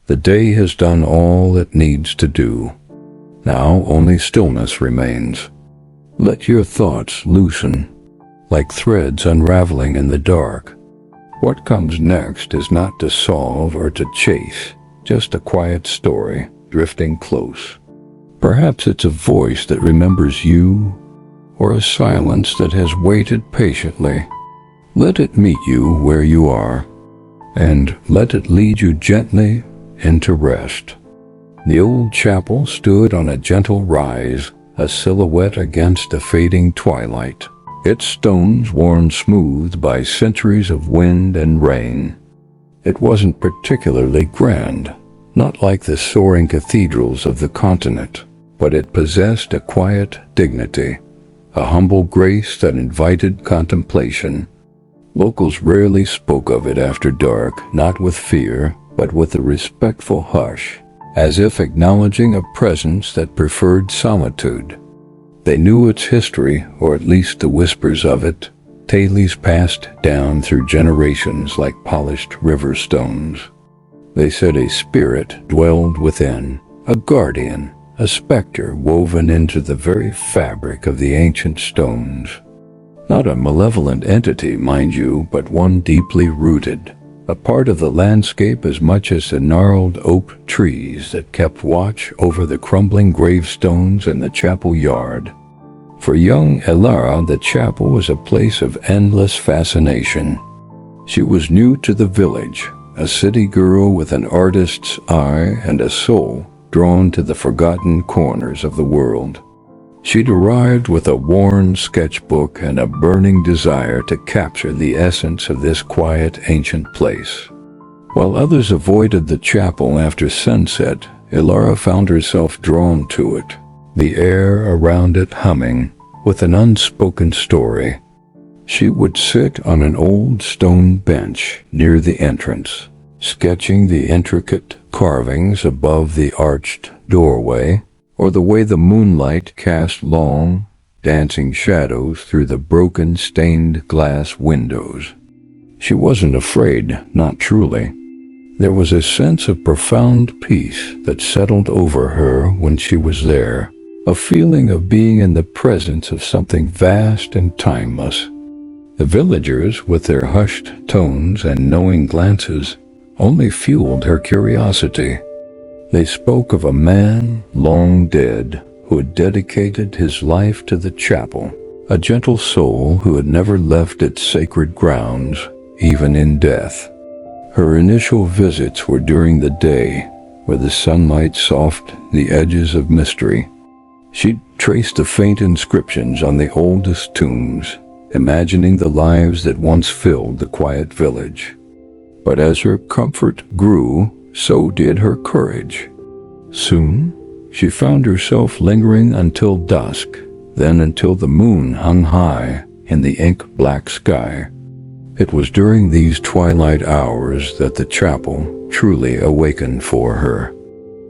The day has done all it needs to do. Now only stillness remains. Let your thoughts loosen, like threads unraveling in the dark. What comes next is not to solve or to chase, just a quiet story drifting close. Perhaps it's a voice that remembers you, or a silence that has waited patiently. Let it meet you where you are, and let it lead you gently into rest. The old chapel stood on a gentle rise, a silhouette against a fading twilight, its stones worn smooth by centuries of wind and rain. It wasn't particularly grand, not like the soaring cathedrals of the continent, but it possessed a quiet dignity, a humble grace that invited contemplation. Locals rarely spoke of it after dark, not with fear, but with a respectful hush, as if acknowledging a presence that preferred solitude. They knew its history, or at least the whispers of it, tales passed down through generations like polished river stones. They said a spirit dwelled within, a guardian, a specter woven into the very fabric of the ancient stones. Not a malevolent entity, mind you, but one deeply rooted, a part of the landscape as much as the gnarled oak trees that kept watch over the crumbling gravestones in the chapel yard. For young Elara, the chapel was a place of endless fascination. She was new to the village, a city girl with an artist's eye and a soul drawn to the forgotten corners of the world. She'd arrived with a worn sketchbook and a burning desire to capture the essence of this quiet ancient place. While others avoided the chapel after sunset, Elara found herself drawn to it, the air around it humming with an unspoken story. She would sit on an old stone bench near the entrance, sketching the intricate carvings above the arched doorway, or the way the moonlight cast long, dancing shadows through the broken stained glass windows. She wasn't afraid, not truly. There was a sense of profound peace that settled over her when she was there, a feeling of being in the presence of something vast and timeless. The villagers, with their hushed tones and knowing glances, only fueled her curiosity. They spoke of a man long dead who had dedicated his life to the chapel, a gentle soul who had never left its sacred grounds, even in death. Her initial visits were during the day, where the sunlight softened the edges of mystery. She'd traced the faint inscriptions on the oldest tombs, imagining the lives that once filled the quiet village. But as her comfort grew, so did her courage. Soon, she found herself lingering until dusk, then until the moon hung high in the ink-black sky. It was during these twilight hours that the chapel truly awakened for her.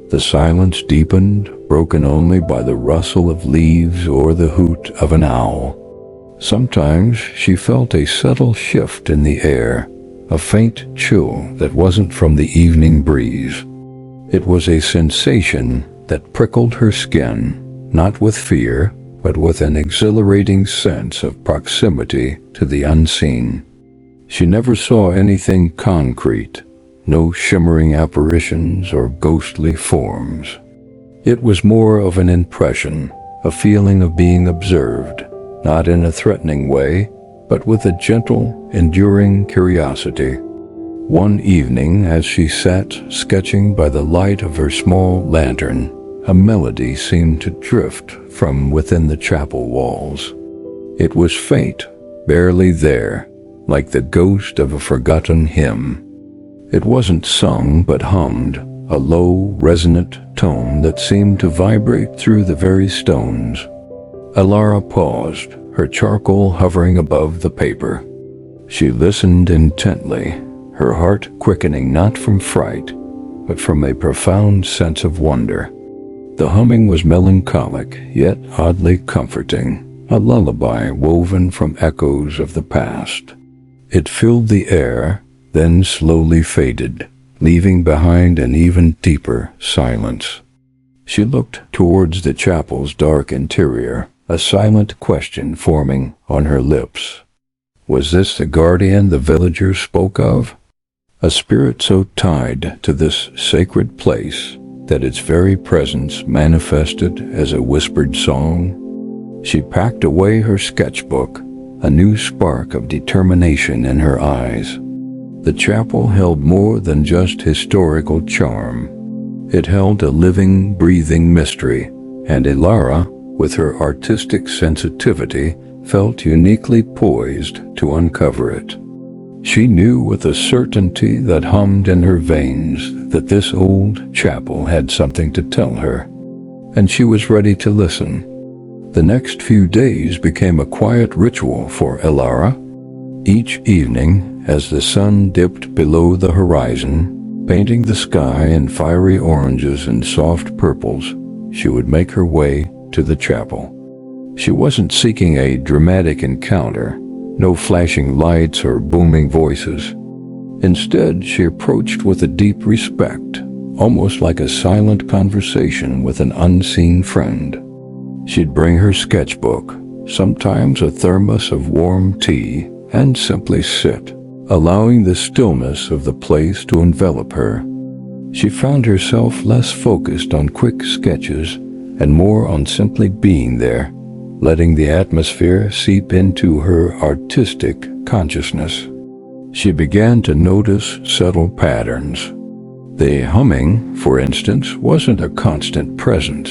The silence deepened, broken only by the rustle of leaves or the hoot of an owl. Sometimes she felt a subtle shift in the air, a faint chill that wasn't from the evening breeze. It was a sensation that prickled her skin, not with fear, but with an exhilarating sense of proximity to the unseen. She never saw anything concrete, no shimmering apparitions or ghostly forms. It was more of an impression, a feeling of being observed, not in a threatening way, but with a gentle, enduring curiosity. One evening, as she sat sketching by the light of her small lantern, a melody seemed to drift from within the chapel walls. It was faint, barely there, like the ghost of a forgotten hymn. It wasn't sung but hummed, a low, resonant tone that seemed to vibrate through the very stones. Elara paused, her charcoal hovering above the paper. She listened intently, her heart quickening not from fright, but from a profound sense of wonder. The humming was melancholic, yet oddly comforting, a lullaby woven from echoes of the past. It filled the air, then slowly faded, leaving behind an even deeper silence. She looked towards the chapel's dark interior, a silent question forming on her lips. Was this the guardian the villagers spoke of? A spirit so tied to this sacred place that its very presence manifested as a whispered song? She packed away her sketchbook, a new spark of determination in her eyes. The chapel held more than just historical charm. It held a living, breathing mystery, and Elara, with her artistic sensitivity, felt uniquely poised to uncover it. She knew with a certainty that hummed in her veins that this old chapel had something to tell her, and she was ready to listen. The next few days became a quiet ritual for Elara. Each evening, as the sun dipped below the horizon, painting the sky in fiery oranges and soft purples, she would make her way to the chapel. She wasn't seeking a dramatic encounter, no flashing lights or booming voices. Instead, she approached with a deep respect, almost like a silent conversation with an unseen friend. She'd bring her sketchbook, sometimes a thermos of warm tea, and simply sit, allowing the stillness of the place to envelop her. She found herself less focused on quick sketches and more on simply being there, letting the atmosphere seep into her artistic consciousness. She began to notice subtle patterns. The humming, for instance, wasn't a constant presence.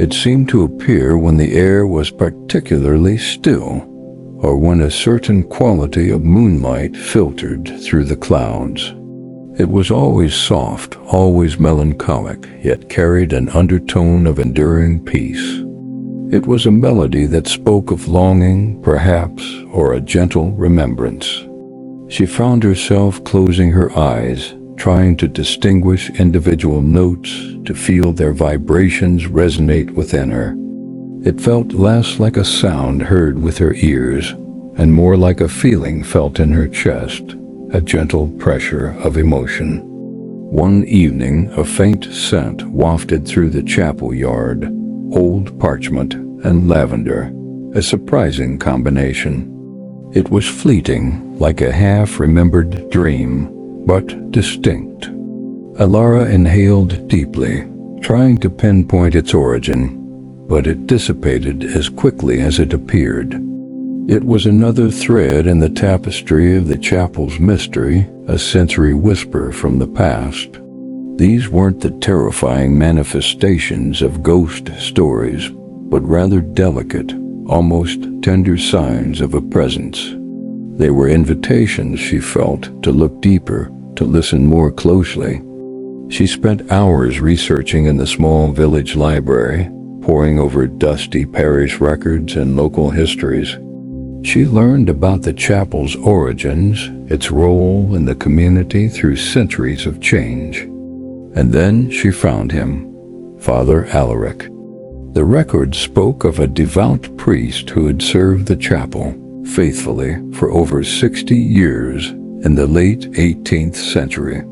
It seemed to appear when the air was particularly still, or when a certain quality of moonlight filtered through the clouds. It was always soft, always melancholic, yet carried an undertone of enduring peace. It was a melody that spoke of longing, perhaps, or a gentle remembrance. She found herself closing her eyes, trying to distinguish individual notes, to feel their vibrations resonate within her. It felt less like a sound heard with her ears, and more like a feeling felt in her chest, a gentle pressure of emotion. One evening, a faint scent wafted through the chapel yard, old parchment and lavender, a surprising combination. It was fleeting, like a half-remembered dream, but distinct. Elara inhaled deeply, trying to pinpoint its origin, but it dissipated as quickly as it appeared. It was another thread in the tapestry of the chapel's mystery, a sensory whisper from the past. These weren't the terrifying manifestations of ghost stories, but rather delicate, almost tender signs of a presence. They were invitations, she felt, to look deeper, to listen more closely. She spent hours researching in the small village library, poring over dusty parish records and local histories. She learned about the chapel's origins, its role in the community through centuries of change. And then she found him, Father Alaric. The records spoke of a devout priest who had served the chapel faithfully for over 60 years in the late 18th century.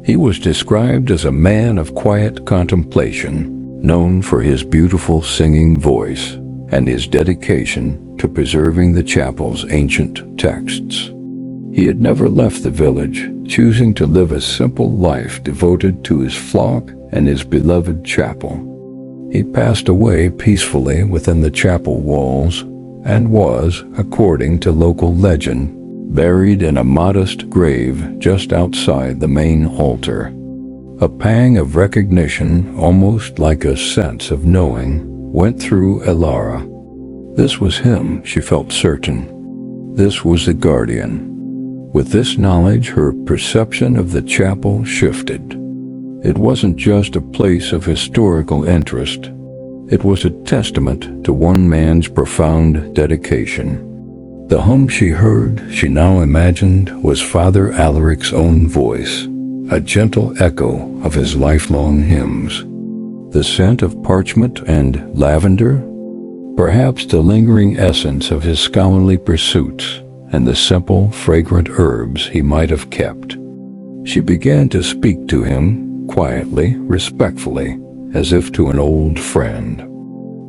He was described as a man of quiet contemplation, known for his beautiful singing voice and his dedication to preserving the chapel's ancient texts. He had never left the village, choosing to live a simple life devoted to his flock and his beloved chapel. He passed away peacefully within the chapel walls and was, according to local legend, buried in a modest grave just outside the main altar. A pang of recognition, almost like a sense of knowing, went through Elara. This was him, she felt certain. This was the guardian. With this knowledge, her perception of the chapel shifted. It wasn't just a place of historical interest. It was a testament to one man's profound dedication. The hum she heard, she now imagined, was Father Alaric's own voice, a gentle echo of his lifelong hymns. The scent of parchment and lavender, perhaps the lingering essence of his scholarly pursuits and the simple, fragrant herbs he might have kept. She began to speak to him, quietly, respectfully, as if to an old friend.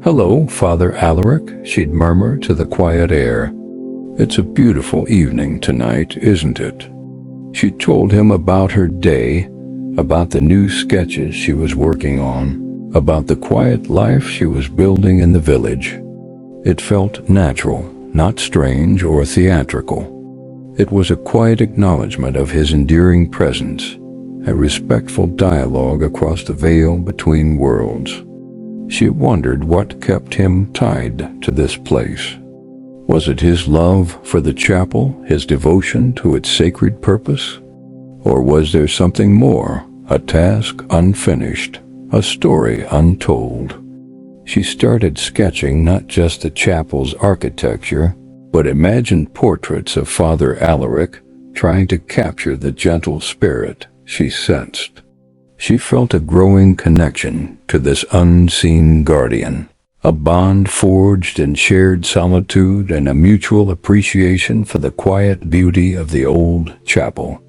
"Hello, Father Alaric," she'd murmur to the quiet air. "It's a beautiful evening tonight, isn't it?" She told him about her day, about the new sketches she was working on, about the quiet life she was building in the village. It felt natural, not strange or theatrical. It was a quiet acknowledgement of his enduring presence, a respectful dialogue across the veil between worlds. She wondered what kept him tied to this place. Was it his love for the chapel, his devotion to its sacred purpose? Or was there something more, a task unfinished, a story untold? She started sketching not just the chapel's architecture, but imagined portraits of Father Alaric, trying to capture the gentle spirit she sensed. She felt a growing connection to this unseen guardian, a bond forged in shared solitude and a mutual appreciation for the quiet beauty of the old chapel.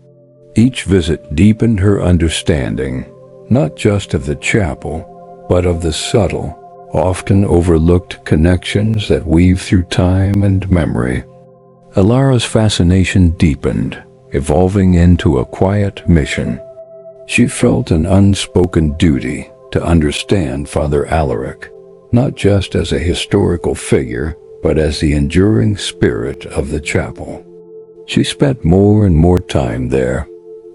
Each visit deepened her understanding, not just of the chapel, but of the subtle, often overlooked connections that weave through time and memory. Elara's fascination deepened, evolving into a quiet mission. She felt an unspoken duty to understand Father Alaric, not just as a historical figure, but as the enduring spirit of the chapel. She spent more and more time there,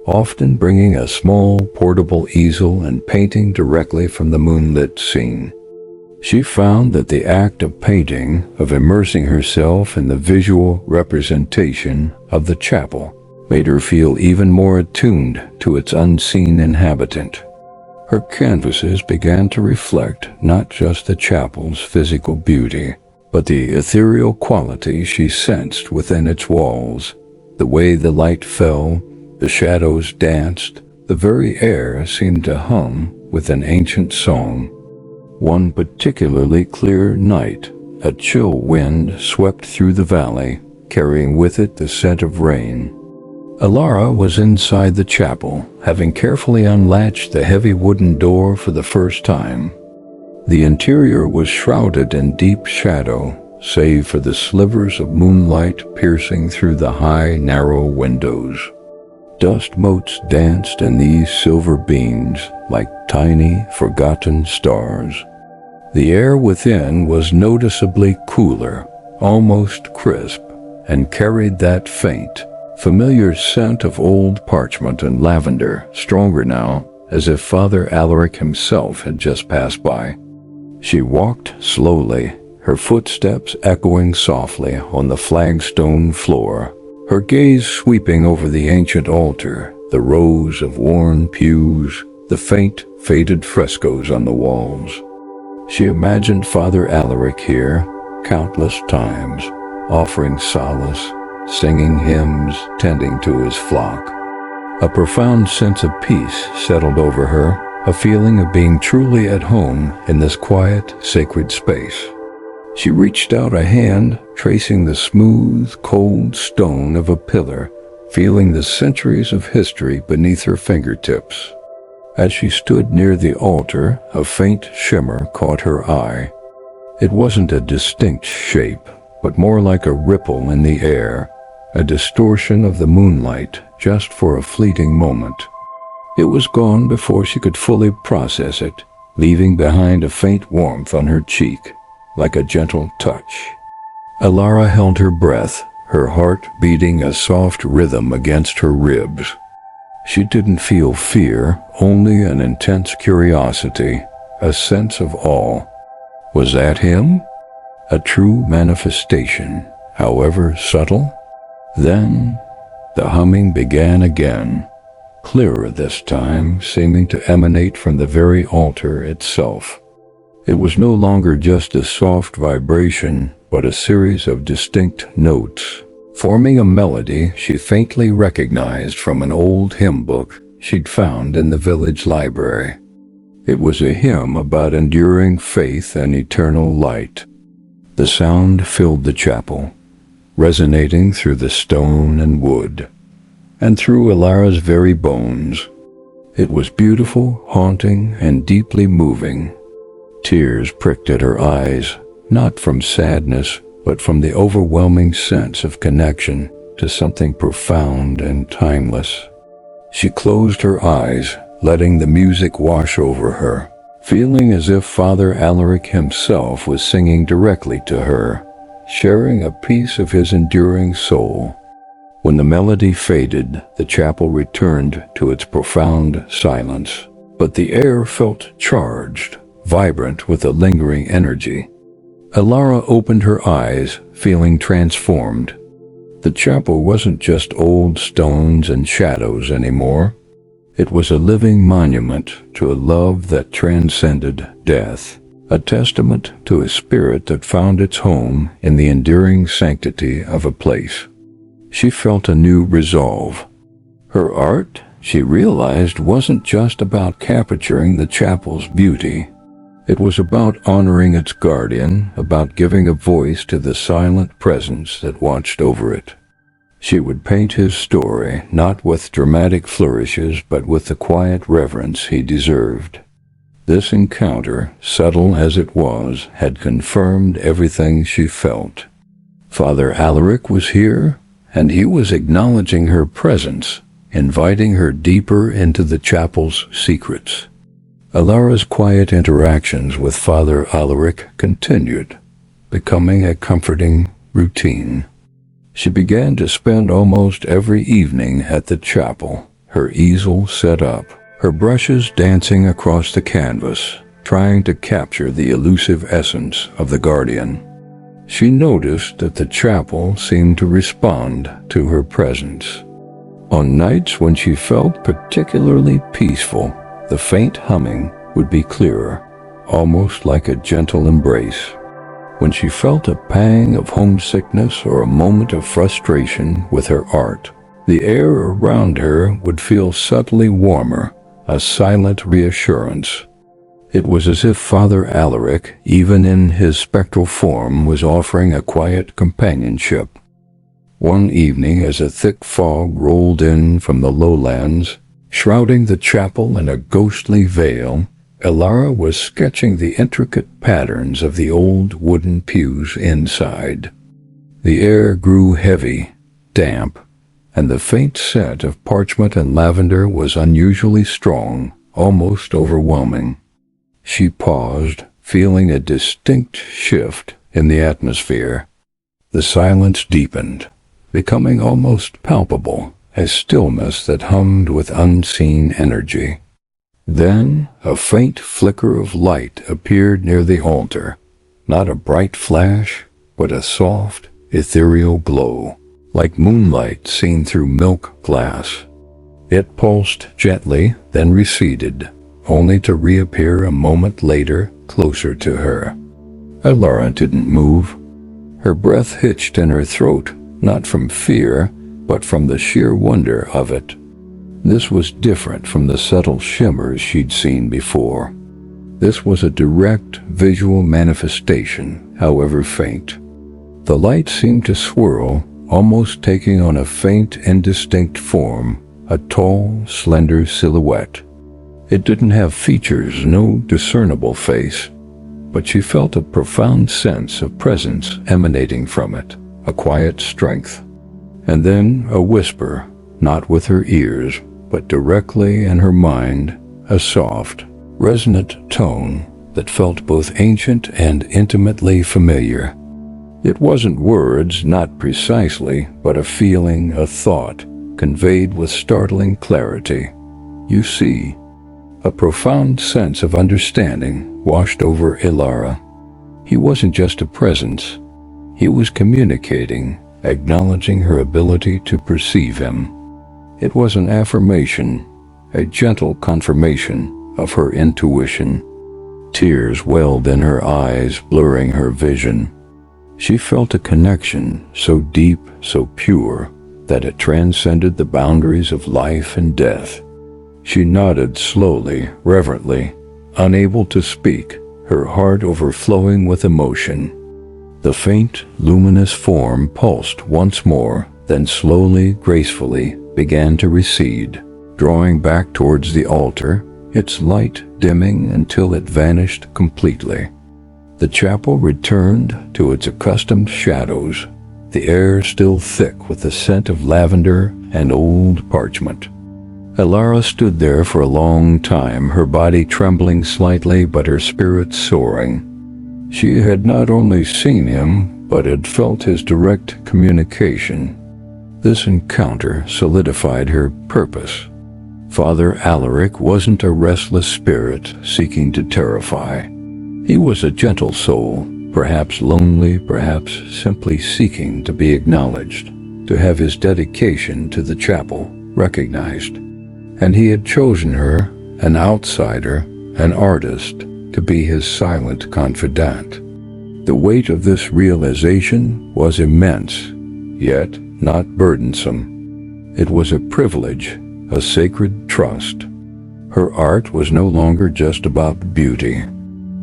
often bringing a small portable easel and painting directly from the moonlit scene. She found that the act of painting, of immersing herself in the visual representation of the chapel, made her feel even more attuned to its unseen inhabitant. Her canvases began to reflect not just the chapel's physical beauty, but the ethereal quality she sensed within its walls. The way the light fell, the shadows danced, the very air seemed to hum with an ancient song. One particularly clear night, a chill wind swept through the valley, carrying with it the scent of rain. Elara was inside the chapel, having carefully unlatched the heavy wooden door for the first time. The interior was shrouded in deep shadow, save for the slivers of moonlight piercing through the high, narrow windows. Dust motes danced in these silver beams like tiny, forgotten stars. The air within was noticeably cooler, almost crisp, and carried that faint, familiar scent of old parchment and lavender, stronger now, as if Father Alaric himself had just passed by. She walked slowly, her footsteps echoing softly on the flagstone floor, her gaze sweeping over the ancient altar, the rows of worn pews, the faint, faded frescoes on the walls. She imagined Father Alaric here countless times, offering solace, singing hymns, tending to his flock. A profound sense of peace settled over her, a feeling of being truly at home in this quiet, sacred space. She reached out a hand, tracing the smooth, cold stone of a pillar, feeling the centuries of history beneath her fingertips. As she stood near the altar, a faint shimmer caught her eye. It wasn't a distinct shape, but more like a ripple in the air, a distortion of the moonlight just for a fleeting moment. It was gone before she could fully process it, leaving behind a faint warmth on her cheek, like a gentle touch. Elara held her breath, her heart beating a soft rhythm against her ribs. She didn't feel fear, only an intense curiosity, a sense of awe. Was that him? A true manifestation, however subtle? Then, the humming began again, clearer this time, seeming to emanate from the very altar itself. It was no longer just a soft vibration, but a series of distinct notes, forming a melody she faintly recognized from an old hymn book she'd found in the village library. It was a hymn about enduring faith and eternal light. The sound filled the chapel, resonating through the stone and wood. and through Elara's very bones. It was beautiful, haunting, and deeply moving. Tears pricked at her eyes, not from sadness, but from the overwhelming sense of connection to something profound and timeless. She closed her eyes, letting the music wash over her, feeling as if Father Alaric himself was singing directly to her, sharing a piece of his enduring soul. When the melody faded, the chapel returned to its profound silence, but the air felt charged, vibrant with a lingering energy. Elara opened her eyes, feeling transformed. The chapel wasn't just old stones and shadows anymore. It was a living monument to a love that transcended death, a testament to a spirit that found its home in the enduring sanctity of a place. She felt a new resolve. Her art, she realized, wasn't just about capturing the chapel's beauty. It was about honoring its guardian, about giving a voice to the silent presence that watched over it. She would paint his story, not with dramatic flourishes, but with the quiet reverence he deserved. This encounter, subtle as it was, had confirmed everything she felt. Father Alaric was here, and he was acknowledging her presence, inviting her deeper into the chapel's secrets. Elara's quiet interactions with Father Alaric continued, becoming a comforting routine. She began to spend almost every evening at the chapel, her easel set up, her brushes dancing across the canvas, trying to capture the elusive essence of the guardian. She noticed that the chapel seemed to respond to her presence. On nights when she felt particularly peaceful, the faint humming would be clearer, almost like a gentle embrace. When she felt a pang of homesickness or a moment of frustration with her art, the air around her would feel subtly warmer, a silent reassurance. It was as if Father Alaric, even in his spectral form, was offering a quiet companionship. One evening, as a thick fog rolled in from the lowlands, shrouding the chapel in a ghostly veil, Elara was sketching the intricate patterns of the old wooden pews inside. The air grew heavy, damp, and the faint scent of parchment and lavender was unusually strong, almost overwhelming. She paused, feeling a distinct shift in the atmosphere. The silence deepened, becoming almost palpable, a stillness that hummed with unseen energy. Then a faint flicker of light appeared near the altar, not a bright flash, but a soft, ethereal glow, like moonlight seen through milk glass. It pulsed gently, then receded, only to reappear a moment later, closer to her. Elara didn't move. Her breath hitched in her throat, not from fear, but from the sheer wonder of it. This was different from the subtle shimmers she'd seen before. This was a direct visual manifestation, however faint. The light seemed to swirl, almost taking on a faint, indistinct form, a tall, slender silhouette. It didn't have features, no discernible face, but she felt a profound sense of presence emanating from it, a quiet strength. And then a whisper, not with her ears, but directly in her mind, a soft, resonant tone that felt both ancient and intimately familiar. It wasn't words, not precisely, but a feeling, a thought, conveyed with startling clarity. You see, a profound sense of understanding washed over Elara. He wasn't just a presence. He was communicating, acknowledging her ability to perceive him. It was an affirmation, a gentle confirmation of her intuition. Tears welled in her eyes, blurring her vision. She felt a connection so deep, so pure, that it transcended the boundaries of life and death. She nodded slowly, reverently, unable to speak, her heart overflowing with emotion. The faint, luminous form pulsed once more, then slowly, gracefully began to recede, drawing back towards the altar, its light dimming until it vanished completely. The chapel returned to its accustomed shadows, the air still thick with the scent of lavender and old parchment. Elara stood there for a long time, her body trembling slightly but her spirit soaring. She had not only seen him, but had felt his direct communication. This encounter solidified her purpose. Father Alaric wasn't a restless spirit seeking to terrify. He was a gentle soul, perhaps lonely, perhaps simply seeking to be acknowledged, to have his dedication to the chapel recognized. And he had chosen her, an outsider, an artist, to be his silent confidant. The weight of this realization was immense, yet not burdensome. It was a privilege, a sacred trust. Her art was no longer just about beauty.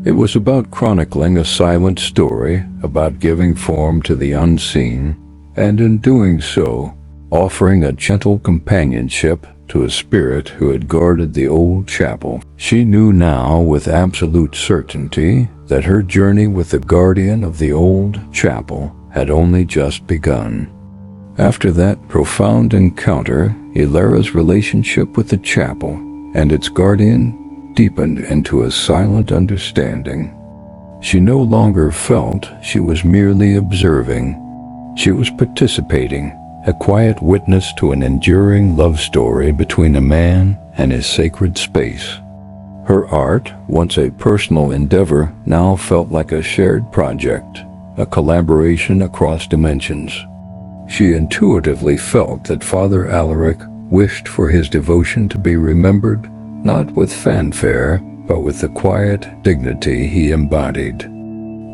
It was about chronicling a silent story, about giving form to the unseen, and in doing so, offering a gentle companionship to a spirit who had guarded the old chapel. She knew now with absolute certainty that her journey with the guardian of the old chapel had only just begun. After that profound encounter, Elara's relationship with the chapel and its guardian deepened into a silent understanding. She no longer felt she was merely observing. She was participating, a quiet witness to an enduring love story between a man and his sacred space. Her art, once a personal endeavor, now felt like a shared project, a collaboration across dimensions. She intuitively felt that Father Alaric wished for his devotion to be remembered, not with fanfare, but with the quiet dignity he embodied.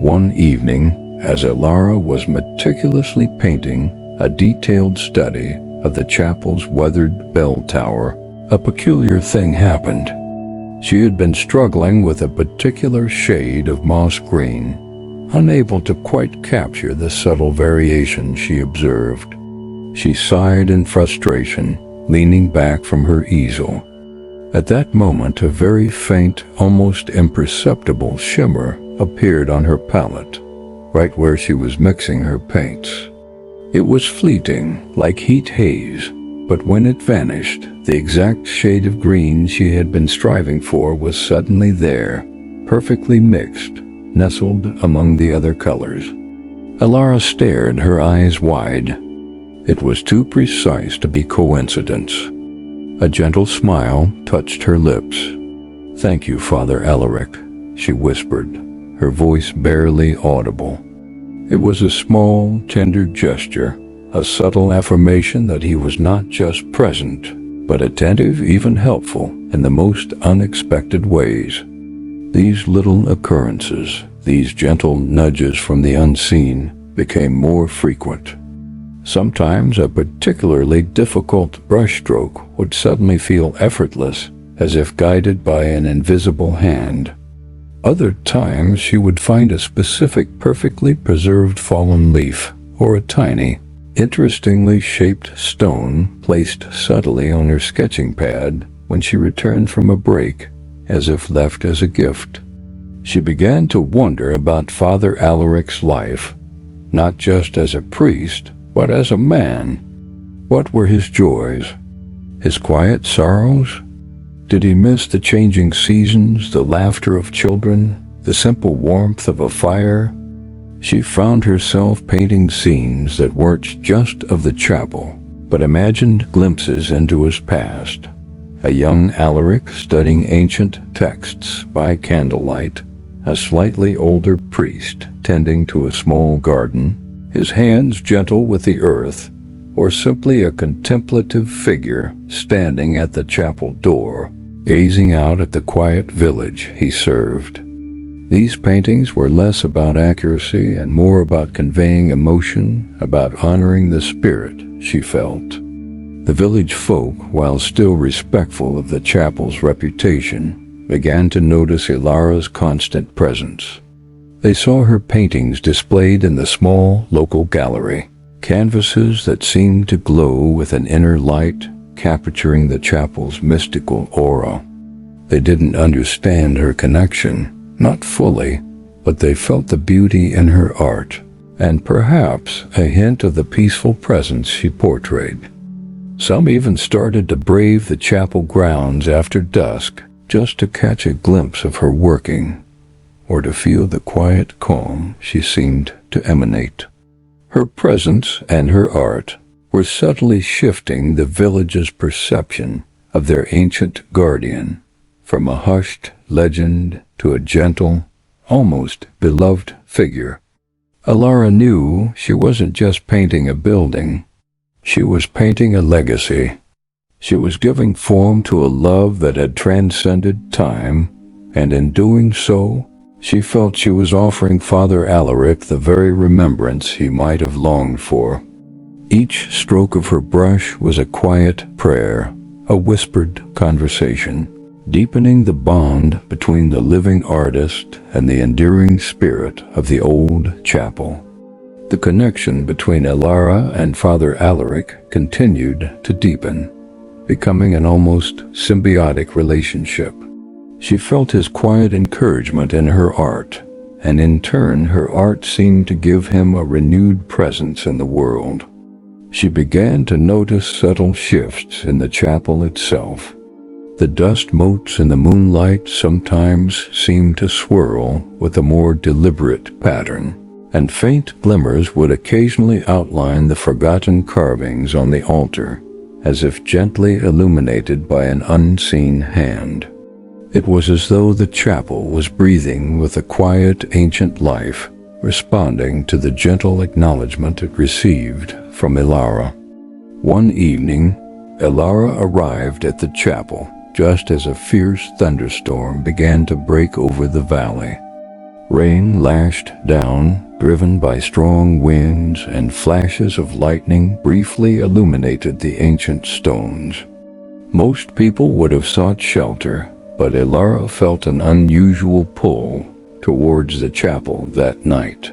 One evening, as Elara was meticulously painting a detailed study of the chapel's weathered bell tower, a peculiar thing happened. She had been struggling with a particular shade of moss green, unable to quite capture the subtle variation she observed. She sighed in frustration, leaning back from her easel. At that moment, a very faint, almost imperceptible shimmer appeared on her palette, right where she was mixing her paints. It was fleeting, like heat haze, but when it vanished, the exact shade of green she had been striving for was suddenly there, perfectly mixed, nestled among the other colors. Elara stared, her eyes wide. It was too precise to be coincidence. A gentle smile touched her lips. "Thank you, Father Alaric," she whispered, her voice barely audible. It was a small, tender gesture, a subtle affirmation that he was not just present, but attentive, even helpful, in the most unexpected ways. These little occurrences, these gentle nudges from the unseen, became more frequent. Sometimes a particularly difficult brushstroke would suddenly feel effortless, as if guided by an invisible hand. Other times she would find a specific, perfectly preserved fallen leaf, or a tiny, interestingly shaped stone placed subtly on her sketching pad when she returned from a break, as if left as a gift. She began to wonder about Father Alaric's life, not just as a priest, but as a man. What were his joys? His quiet sorrows? Did he miss the changing seasons, the laughter of children, the simple warmth of a fire? She found herself painting scenes that weren't just of the chapel, but imagined glimpses into his past. A young Alaric studying ancient texts by candlelight, a slightly older priest tending to a small garden, his hands gentle with the earth, or simply a contemplative figure standing at the chapel door, gazing out at the quiet village he served. These paintings were less about accuracy and more about conveying emotion, about honoring the spirit she felt. The village folk, while still respectful of the chapel's reputation, began to notice Elara's constant presence. They saw her paintings displayed in the small local gallery, canvases that seemed to glow with an inner light, capturing the chapel's mystical aura. They didn't understand her connection, not fully, but they felt the beauty in her art, and perhaps a hint of the peaceful presence she portrayed. Some even started to brave the chapel grounds after dusk just to catch a glimpse of her working, or to feel the quiet calm she seemed to emanate. Her presence and her art were subtly shifting the village's perception of their ancient guardian, from a hushed legend to a gentle, almost beloved figure. Elara knew she wasn't just painting a building. She was painting a legacy. She was giving form to a love that had transcended time, and in doing so, she felt she was offering Father Alaric the very remembrance he might have longed for. Each stroke of her brush was a quiet prayer, a whispered conversation, deepening the bond between the living artist and the enduring spirit of the old chapel. The connection between Elara and Father Alaric continued to deepen, becoming an almost symbiotic relationship. She felt his quiet encouragement in her art, and in turn her art seemed to give him a renewed presence in the world. She began to notice subtle shifts in the chapel itself. The dust motes in the moonlight sometimes seemed to swirl with a more deliberate pattern, and faint glimmers would occasionally outline the forgotten carvings on the altar, as if gently illuminated by an unseen hand. It was as though the chapel was breathing with a quiet ancient life, responding to the gentle acknowledgement it received from Elara. One evening, Elara arrived at the chapel just as a fierce thunderstorm began to break over the valley. Rain lashed down, driven by strong winds, and flashes of lightning briefly illuminated the ancient stones. Most people would have sought shelter, but Elara felt an unusual pull towards the chapel that night.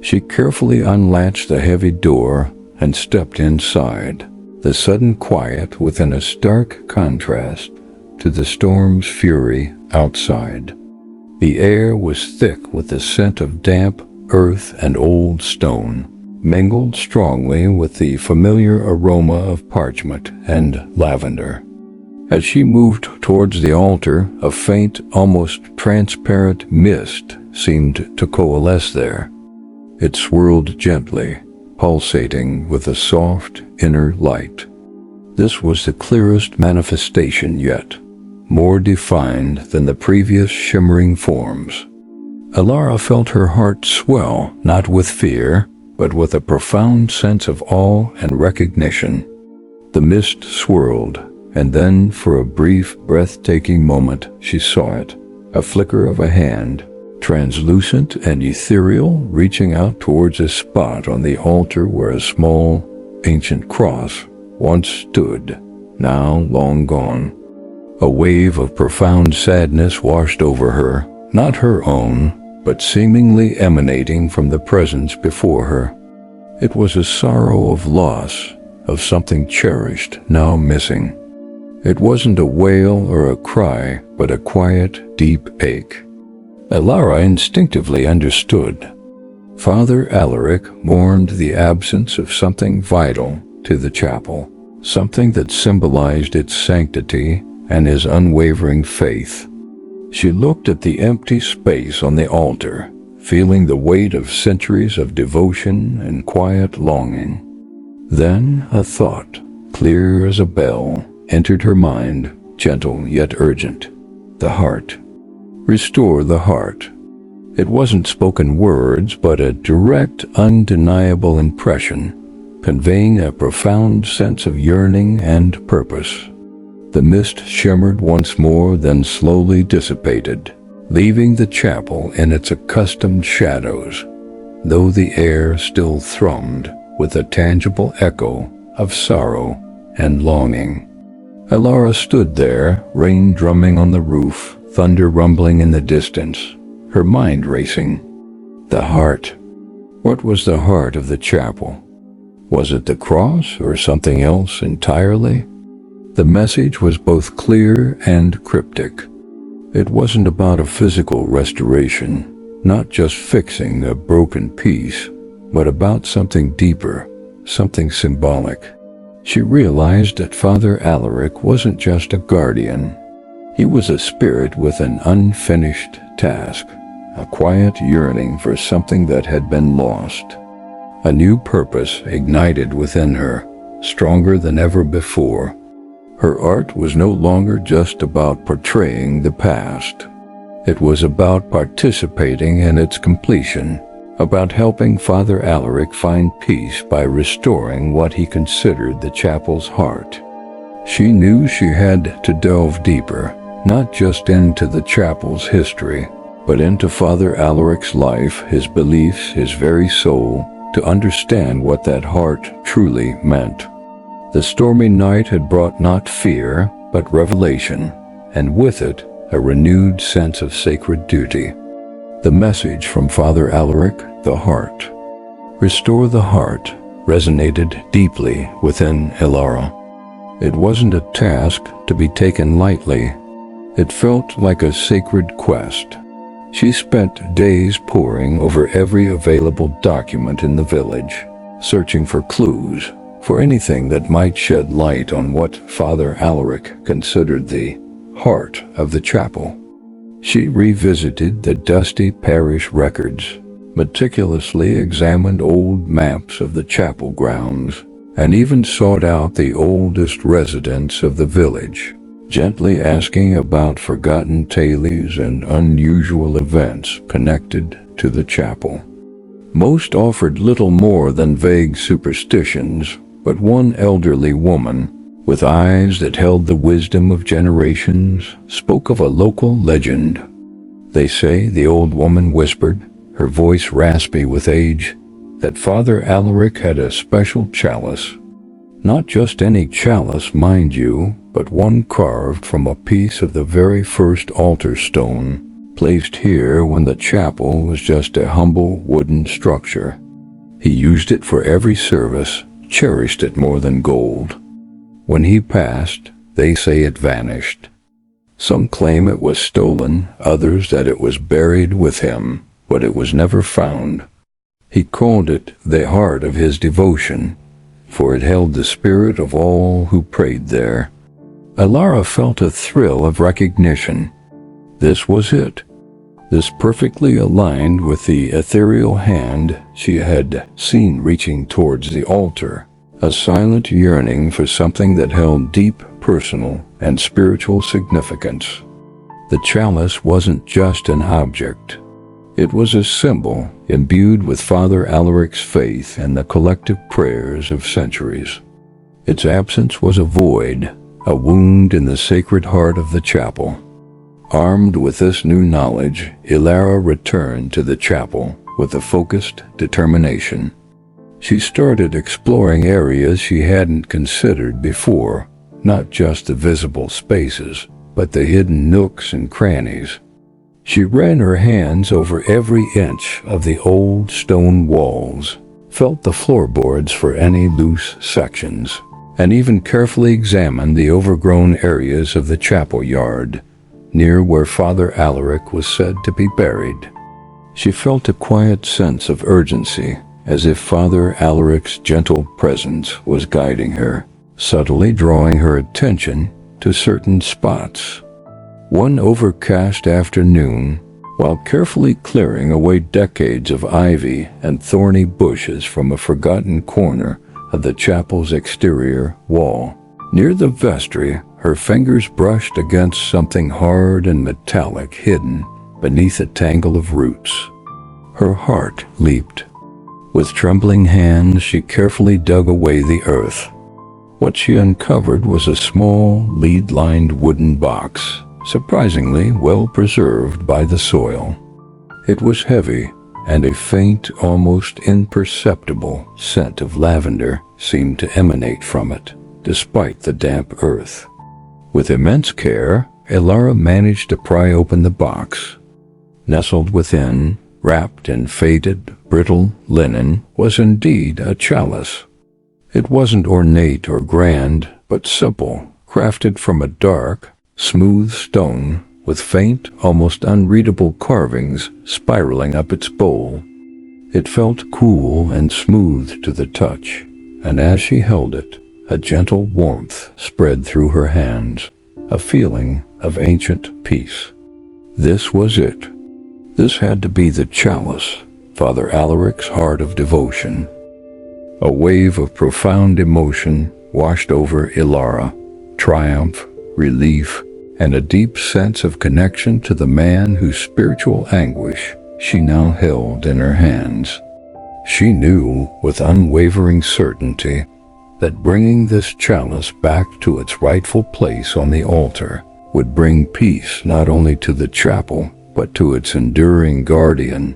She carefully unlatched the heavy door and stepped inside, the sudden quiet within a stark contrast to the storm's fury outside. The air was thick with the scent of damp earth and old stone, mingled strongly with the familiar aroma of parchment and lavender. As she moved towards the altar, a faint, almost transparent mist seemed to coalesce there. It swirled gently, pulsating with a soft inner light. This was the clearest manifestation yet, more defined than the previous shimmering forms. Elara felt her heart swell, not with fear, but with a profound sense of awe and recognition. The mist swirled, and then for a brief, breathtaking moment she saw it, a flicker of a hand, translucent and ethereal, reaching out towards a spot on the altar where a small, ancient cross once stood, now long gone. A wave of profound sadness washed over her, not her own, but seemingly emanating from the presence before her. It was a sorrow of loss, of something cherished, now missing. It wasn't a wail or a cry, but a quiet, deep ache. Elara instinctively understood. Father Alaric mourned the absence of something vital to the chapel, something that symbolized its sanctity and his unwavering faith. She looked at the empty space on the altar, feeling the weight of centuries of devotion and quiet longing. Then a thought, clear as a bell, entered her mind, gentle yet urgent. The heart. Restore the heart. It wasn't spoken words, but a direct, undeniable impression, conveying a profound sense of yearning and purpose. The mist shimmered once more, then slowly dissipated, leaving the chapel in its accustomed shadows, though the air still thrummed with a tangible echo of sorrow and longing. Elara stood there, rain drumming on the roof, thunder rumbling in the distance, her mind racing. The heart. What was the heart of the chapel? Was it the cross or something else entirely? The message was both clear and cryptic. It wasn't about a physical restoration, not just fixing a broken piece, but about something deeper, something symbolic. She realized that Father Alaric wasn't just a guardian. He was a spirit with an unfinished task, a quiet yearning for something that had been lost. A new purpose ignited within her, stronger than ever before. Her art was no longer just about portraying the past. It was about participating in its completion, about helping Father Alaric find peace by restoring what he considered the chapel's heart. She knew she had to delve deeper, not just into the chapel's history, but into Father Alaric's life, his beliefs, his very soul, to understand what that heart truly meant. The stormy night had brought not fear, but revelation, and with it, a renewed sense of sacred duty. The message from Father Alaric, the heart. Restore the heart, resonated deeply within Elara. It wasn't a task to be taken lightly. It felt like a sacred quest. She spent days poring over every available document in the village, searching for clues, for anything that might shed light on what Father Alaric considered the heart of the chapel. She revisited the dusty parish records, meticulously examined old maps of the chapel grounds, and even sought out the oldest residents of the village, gently asking about forgotten tales and unusual events connected to the chapel. Most offered little more than vague superstitions, but one elderly woman, with eyes that held the wisdom of generations, spoke of a local legend. They say, the old woman whispered, her voice raspy with age, that Father Alaric had a special chalice. Not just any chalice, mind you, but one carved from a piece of the very first altar stone, placed here when the chapel was just a humble wooden structure. He used it for every service, cherished it more than gold. When he passed, they say it vanished. Some claim it was stolen, others that it was buried with him, but it was never found. He called it the heart of his devotion, for it held the spirit of all who prayed there. Elara felt a thrill of recognition. This was it. This perfectly aligned with the ethereal hand she had seen reaching towards the altar, a silent yearning for something that held deep personal and spiritual significance. The chalice wasn't just an object. It was a symbol imbued with Father Alaric's faith and the collective prayers of centuries. Its absence was a void, a wound in the sacred heart of the chapel. Armed with this new knowledge, Elara returned to the chapel with a focused determination. She started exploring areas she hadn't considered before, not just the visible spaces, but the hidden nooks and crannies. She ran her hands over every inch of the old stone walls, felt the floorboards for any loose sections, and even carefully examined the overgrown areas of the chapel yard, near where Father Alaric was said to be buried. She felt a quiet sense of urgency, as if Father Alaric's gentle presence was guiding her, subtly drawing her attention to certain spots. One overcast afternoon, while carefully clearing away decades of ivy and thorny bushes from a forgotten corner of the chapel's exterior wall, near the vestry, her fingers brushed against something hard and metallic hidden beneath a tangle of roots. Her heart leaped. With trembling hands, she carefully dug away the earth. What she uncovered was a small, lead-lined wooden box, surprisingly well preserved by the soil. It was heavy, and a faint, almost imperceptible scent of lavender seemed to emanate from it, despite the damp earth. With immense care, Elara managed to pry open the box. Nestled within, wrapped in faded, brittle linen, was indeed a chalice. It wasn't ornate or grand, but simple, crafted from a dark, smooth stone with faint, almost unreadable carvings spiraling up its bowl. It felt cool and smooth to the touch, and as she held it, a gentle warmth spread through her hands, a feeling of ancient peace. This was it. This had to be the chalice, Father Alaric's heart of devotion. A wave of profound emotion washed over Elara, triumph, relief, and a deep sense of connection to the man whose spiritual anguish she now held in her hands. She knew with unwavering certainty that bringing this chalice back to its rightful place on the altar would bring peace not only to the chapel, but to its enduring guardian.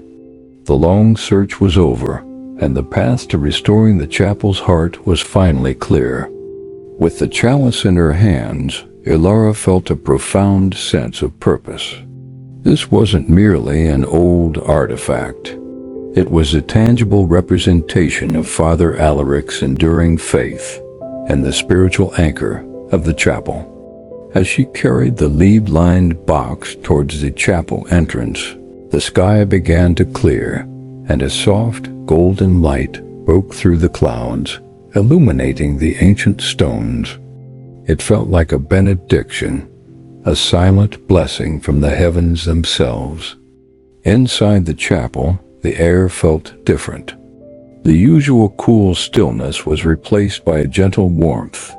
The long search was over, and the path to restoring the chapel's heart was finally clear. With the chalice in her hands, Elara felt a profound sense of purpose. This wasn't merely an old artifact. It was a tangible representation of Father Alaric's enduring faith and the spiritual anchor of the chapel. As she carried the lead-lined box towards the chapel entrance, the sky began to clear, and a soft, golden light broke through the clouds, illuminating the ancient stones. It felt like a benediction, a silent blessing from the heavens themselves. Inside the chapel, the air felt different. The usual cool stillness was replaced by a gentle warmth,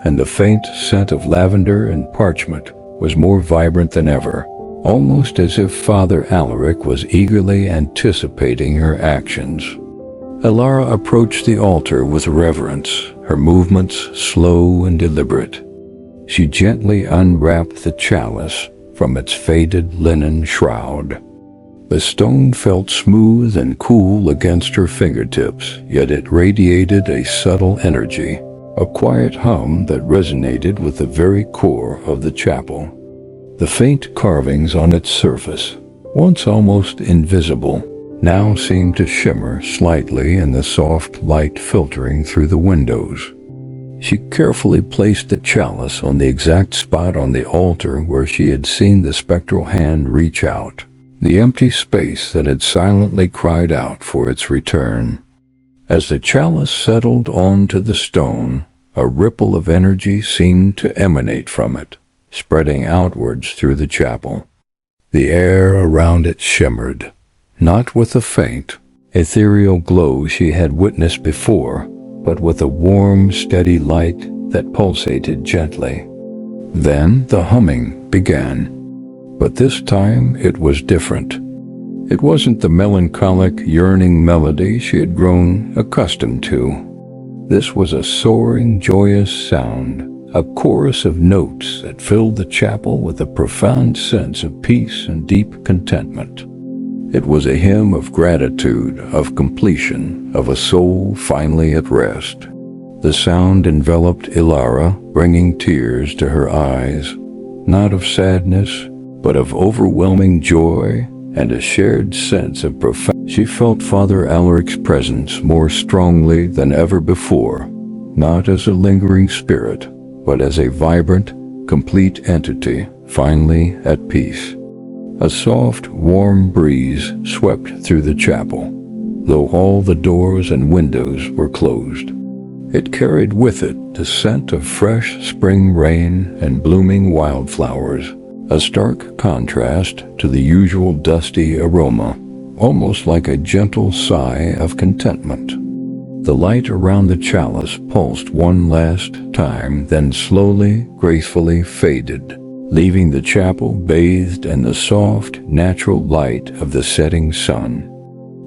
and the faint scent of lavender and parchment was more vibrant than ever, almost as if Father Alaric was eagerly anticipating her actions. Elara approached the altar with reverence, her movements slow and deliberate. She gently unwrapped the chalice from its faded linen shroud. The stone felt smooth and cool against her fingertips, yet it radiated a subtle energy, a quiet hum that resonated with the very core of the chapel. The faint carvings on its surface, once almost invisible, now seemed to shimmer slightly in the soft light filtering through the windows. She carefully placed the chalice on the exact spot on the altar where she had seen the spectral hand reach out, the empty space that had silently cried out for its return. As the chalice settled onto the stone, a ripple of energy seemed to emanate from it, spreading outwards through the chapel. The air around it shimmered, not with the faint, ethereal glow she had witnessed before, but with a warm, steady light that pulsated gently. Then the humming began. But this time it was different. It wasn't the melancholic, yearning melody she had grown accustomed to. This was a soaring, joyous sound, a chorus of notes that filled the chapel with a profound sense of peace and deep contentment. It was a hymn of gratitude, of completion, of a soul finally at rest. The sound enveloped Elara, bringing tears to her eyes, not of sadness, but of overwhelming joy and a shared sense of profound. She felt Father Alaric's presence more strongly than ever before, not as a lingering spirit, but as a vibrant, complete entity, finally at peace. A soft, warm breeze swept through the chapel, though all the doors and windows were closed. It carried with it the scent of fresh spring rain and blooming wildflowers, a stark contrast to the usual dusty aroma, almost like a gentle sigh of contentment. The light around the chalice pulsed one last time, then slowly, gracefully faded, leaving the chapel bathed in the soft, natural light of the setting sun.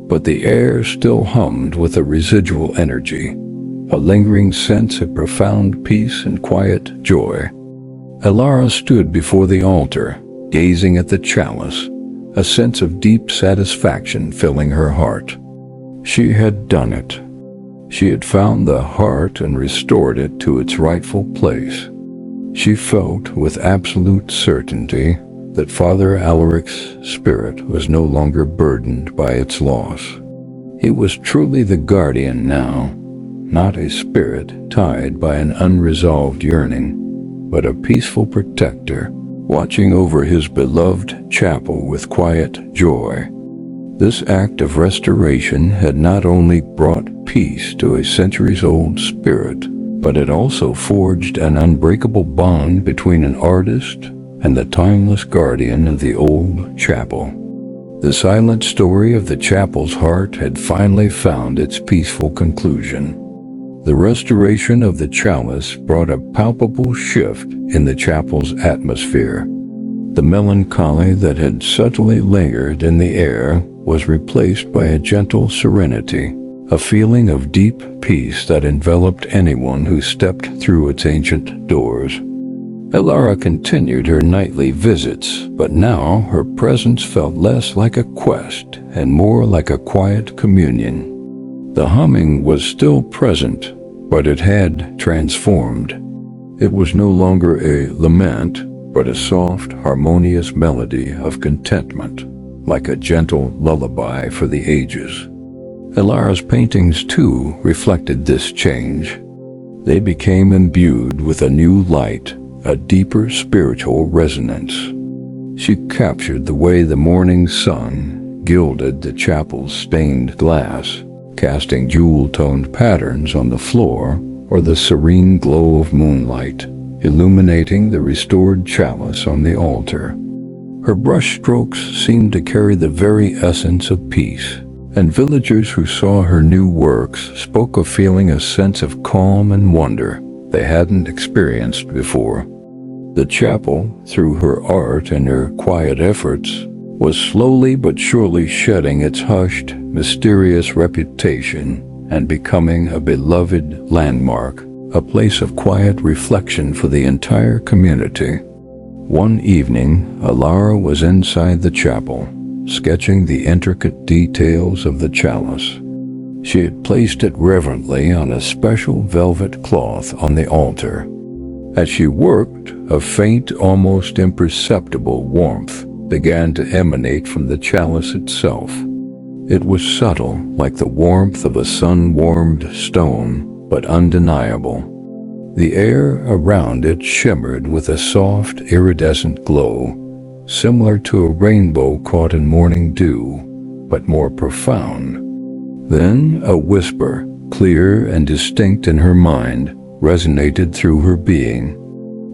But the air still hummed with a residual energy, a lingering sense of profound peace and quiet joy. Elara stood before the altar, gazing at the chalice, a sense of deep satisfaction filling her heart. She had done it. She had found the heart and restored it to its rightful place. She felt with absolute certainty that Father Alaric's spirit was no longer burdened by its loss. He was truly the guardian now, not a spirit tied by an unresolved yearning, but a peaceful protector, watching over his beloved chapel with quiet joy. This act of restoration had not only brought peace to a centuries-old spirit, but it also forged an unbreakable bond between an artist and the timeless guardian of the old chapel. The silent story of the chapel's heart had finally found its peaceful conclusion. The restoration of the chalice brought a palpable shift in the chapel's atmosphere. The melancholy that had subtly lingered in the air was replaced by a gentle serenity, a feeling of deep peace that enveloped anyone who stepped through its ancient doors. Elara continued her nightly visits, but now her presence felt less like a quest and more like a quiet communion. The humming was still present, but it had transformed. It was no longer a lament, but a soft, harmonious melody of contentment, like a gentle lullaby for the ages. Elara's paintings, too, reflected this change. They became imbued with a new light, a deeper spiritual resonance. She captured the way the morning sun gilded the chapel's stained glass, casting jewel-toned patterns on the floor, or the serene glow of moonlight, illuminating the restored chalice on the altar. Her brushstrokes seemed to carry the very essence of peace, and villagers who saw her new works spoke of feeling a sense of calm and wonder they hadn't experienced before. The chapel, through her art and her quiet efforts, was slowly but surely shedding its hushed, mysterious reputation and becoming a beloved landmark, a place of quiet reflection for the entire community. One evening, Elara was inside the chapel, sketching the intricate details of the chalice. She had placed it reverently on a special velvet cloth on the altar. As she worked, a faint, almost imperceptible warmth began to emanate from the chalice itself. It was subtle, like the warmth of a sun-warmed stone, but undeniable. The air around it shimmered with a soft, iridescent glow, similar to a rainbow caught in morning dew, but more profound. Then a whisper, clear and distinct in her mind, resonated through her being.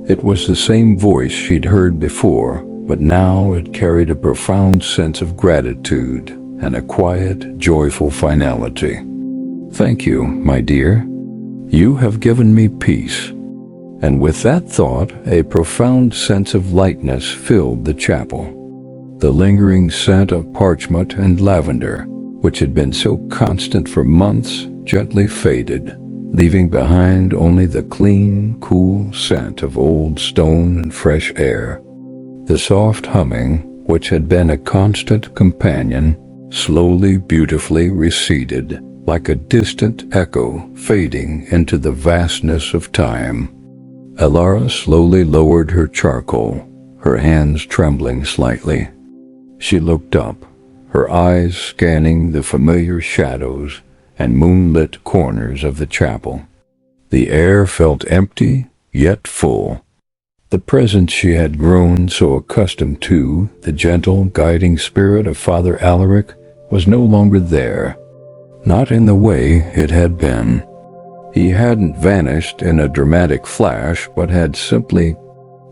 It was the same voice she'd heard before, but now it carried a profound sense of gratitude and a quiet, joyful finality. "Thank you, my dear. You have given me peace." And with that thought, a profound sense of lightness filled the chapel. The lingering scent of parchment and lavender, which had been so constant for months, gently faded, leaving behind only the clean, cool scent of old stone and fresh air. The soft humming, which had been a constant companion, slowly, beautifully receded, like a distant echo fading into the vastness of time. Elara slowly lowered her charcoal, her hands trembling slightly. She looked up, her eyes scanning the familiar shadows and moonlit corners of the chapel. The air felt empty, yet full. The presence she had grown so accustomed to, the gentle, guiding spirit of Father Alaric, was no longer there. Not in the way it had been. He hadn't vanished in a dramatic flash, but had simply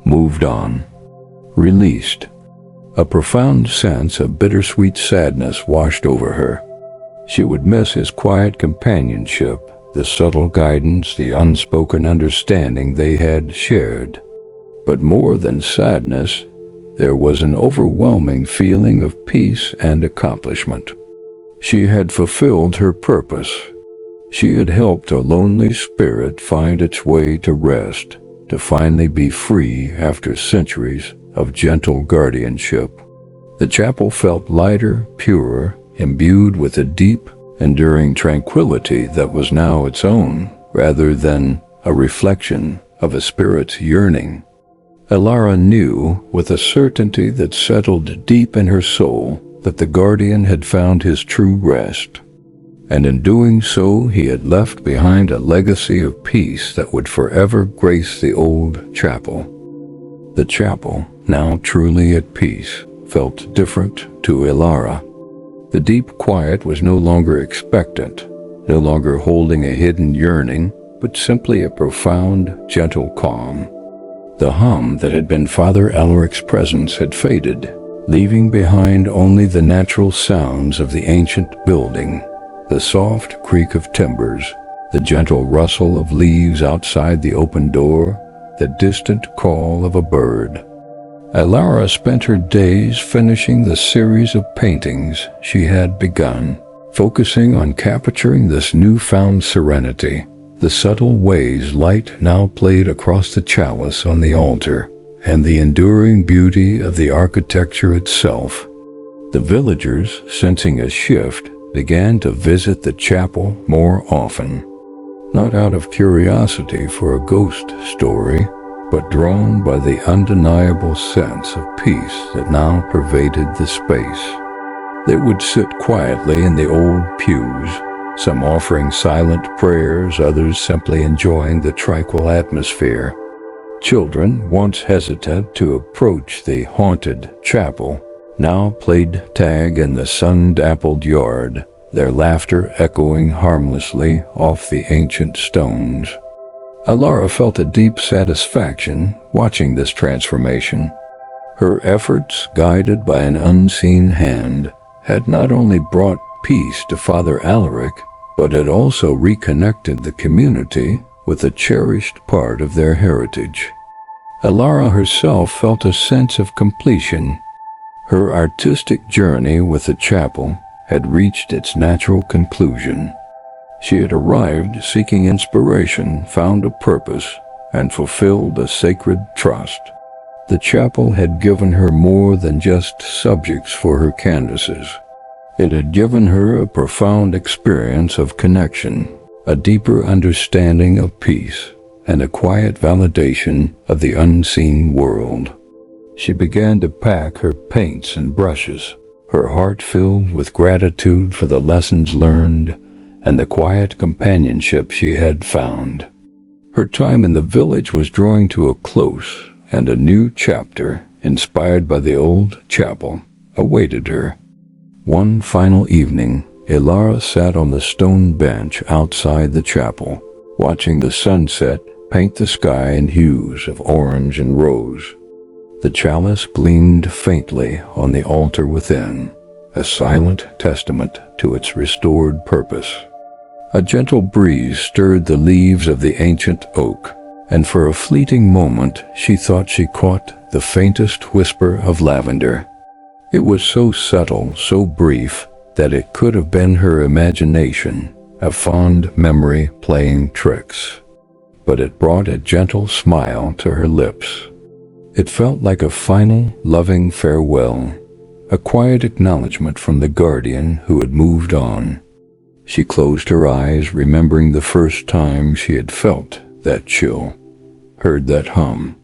moved on, released. A profound sense of bittersweet sadness washed over her. She would miss his quiet companionship, the subtle guidance, the unspoken understanding they had shared. But more than sadness, there was an overwhelming feeling of peace and accomplishment. She had fulfilled her purpose. She had helped a lonely spirit find its way to rest, to finally be free after centuries of gentle guardianship. The chapel felt lighter, purer, imbued with a deep, enduring tranquility that was now its own, rather than a reflection of a spirit's yearning. Elara knew, with a certainty that settled deep in her soul, that the guardian had found his true rest. and in doing so he had left behind a legacy of peace that would forever grace the old chapel. The chapel, now truly at peace, felt different to Elara. The deep quiet was no longer expectant, no longer holding a hidden yearning, but simply a profound, gentle calm. The hum that had been Father Alaric's presence had faded, leaving behind only the natural sounds of the ancient building, the soft creak of timbers, the gentle rustle of leaves outside the open door, the distant call of a bird. Elara spent her days finishing the series of paintings she had begun, focusing on capturing this newfound serenity, the subtle ways light now played across the chalice on the altar, and the enduring beauty of the architecture itself. The villagers, sensing a shift, began to visit the chapel more often, not out of curiosity for a ghost story, but drawn by the undeniable sense of peace that now pervaded the space. They would sit quietly in the old pews, some offering silent prayers, others simply enjoying the tranquil atmosphere. Children, once hesitant to approach the haunted chapel, now played tag in the sun-dappled yard, their laughter echoing harmlessly off the ancient stones. Elara felt a deep satisfaction watching this transformation. Her efforts, guided by an unseen hand, had not only brought peace to Father Alaric, but had also reconnected the community with a cherished part of their heritage. Elara herself felt a sense of completion. Her artistic journey with the chapel had reached its natural conclusion. She had arrived seeking inspiration, found a purpose, and fulfilled a sacred trust. The chapel had given her more than just subjects for her canvases. It had given her a profound experience of connection, a deeper understanding of peace, and a quiet validation of the unseen world. She began to pack her paints and brushes, her heart filled with gratitude for the lessons learned and the quiet companionship she had found. Her time in the village was drawing to a close, and a new chapter, inspired by the old chapel, awaited her. One final evening, Elara sat on the stone bench outside the chapel, watching the sunset paint the sky in hues of orange and rose. The chalice gleamed faintly on the altar within, a silent testament to its restored purpose. A gentle breeze stirred the leaves of the ancient oak, and for a fleeting moment she thought she caught the faintest whisper of lavender. It was so subtle, so brief, that it could have been her imagination, a fond memory playing tricks. But it brought a gentle smile to her lips. It felt like a final, loving farewell, a quiet acknowledgement from the guardian who had moved on. She closed her eyes, remembering the first time she had felt that chill, heard that hum.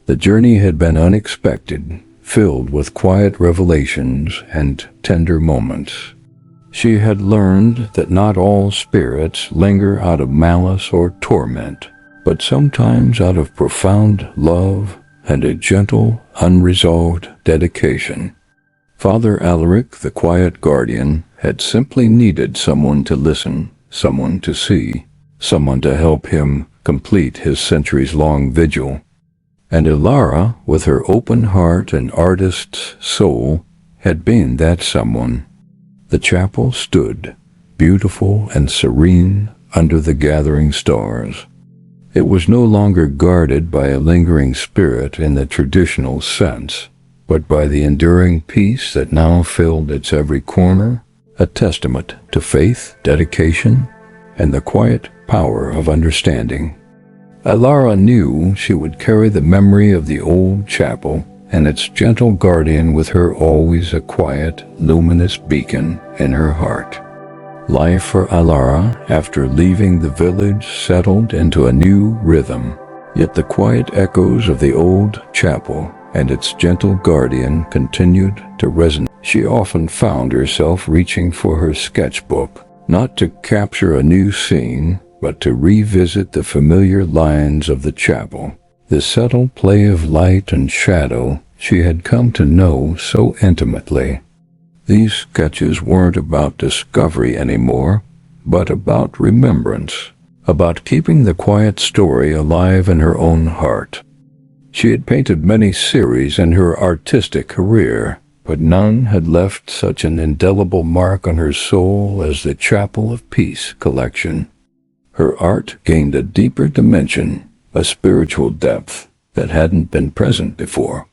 The journey had been unexpected, filled with quiet revelations and tender moments. She had learned that not all spirits linger out of malice or torment, but sometimes out of profound love and a gentle, unresolved dedication. Father Alaric, the quiet guardian, had simply needed someone to listen, someone to see, someone to help him complete his centuries-long vigil. And Elara, with her open heart and artist's soul, had been that someone. The chapel stood, beautiful and serene, under the gathering stars. It was no longer guarded by a lingering spirit in the traditional sense, but by the enduring peace that now filled its every corner, a testament to faith, dedication, and the quiet power of understanding. Elara knew she would carry the memory of the old chapel and its gentle guardian with her, always a quiet, luminous beacon in her heart. Life for Elara, after leaving the village, settled into a new rhythm, yet the quiet echoes of the old chapel and its gentle guardian continued to resonate. She often found herself reaching for her sketchbook, not to capture a new scene, but to revisit the familiar lines of the chapel, the subtle play of light and shadow she had come to know so intimately. These sketches weren't about discovery anymore, but about remembrance, about keeping the quiet story alive in her own heart. She had painted many series in her artistic career, but none had left such an indelible mark on her soul as the Chapel of Peace collection. Her art gained a deeper dimension, a spiritual depth that hadn't been present before.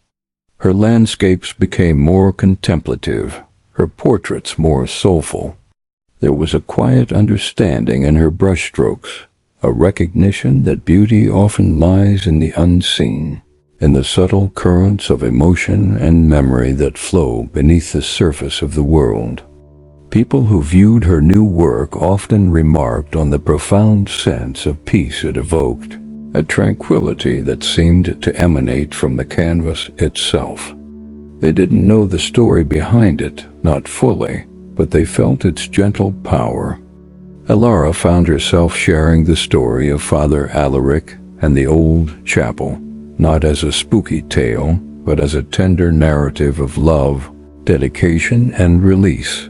Her landscapes became more contemplative, her portraits more soulful. There was a quiet understanding in her brushstrokes, a recognition that beauty often lies in the unseen, in the subtle currents of emotion and memory that flow beneath the surface of the world. People who viewed her new work often remarked on the profound sense of peace it evoked, a tranquility that seemed to emanate from the canvas itself. They didn't know the story behind it, not fully, but they felt its gentle power. Elara found herself sharing the story of Father Alaric and the old chapel, not as a spooky tale, but as a tender narrative of love, dedication, and release.